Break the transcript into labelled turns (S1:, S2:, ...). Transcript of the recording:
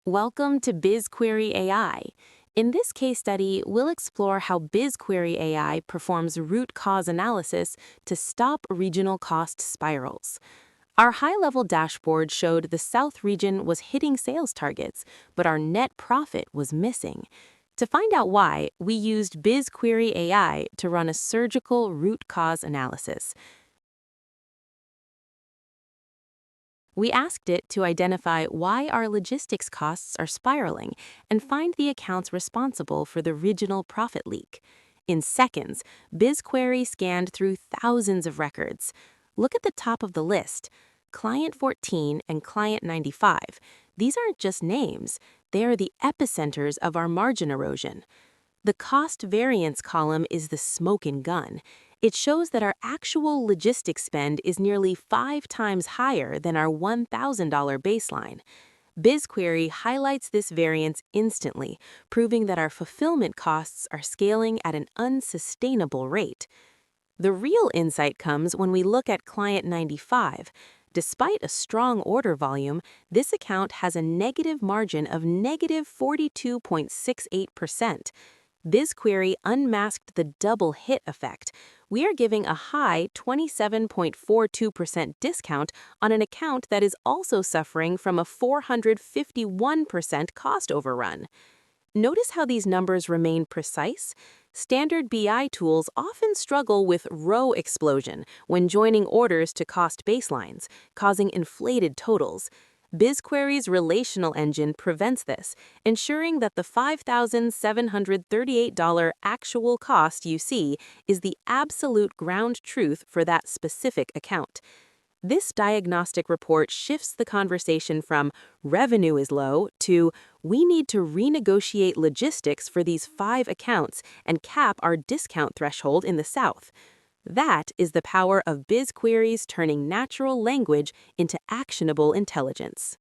S1: Welcome to BizQuery AI. In this case study, we'll explore how BizQuery AI performs root cause analysis to stop regional cost spirals. Our high-level dashboard showed the South region was hitting sales targets, but our net profit was missing. To find out why, we used BizQuery AI to run a surgical root cause analysis. We asked it to identify why our logistics costs are spiraling and find the accounts responsible for the regional profit leak. In seconds, BizQuery scanned through thousands of records. Look at the top of the list. Client 14 and Client 95. These aren't just names, they are the epicenters of our margin erosion. The cost variance column is the smoking gun. It shows that our actual logistics spend is nearly 5 times higher than our $1,000 baseline. BizQuery highlights this variance instantly, proving that our fulfillment costs are scaling at an unsustainable rate. The real insight comes when we look at Client 95. Despite a strong order volume, this account has a negative margin of negative 42.68%. BizQuery unmasked the double hit effect. We are giving a high 27.42% discount on an account that is also suffering from a 451% cost overrun. Notice how these numbers remain precise? Standard BI tools often struggle with row explosion when joining orders to cost baselines, causing inflated totals. BizQuery's relational engine prevents this, ensuring that the $5,738 actual cost you see is the absolute ground truth for that specific account. This diagnostic report shifts the conversation from revenue is low to we need to renegotiate logistics for these 5 accounts and cap our discount threshold in the South. That is the power of BizQueries turning natural language into actionable intelligence.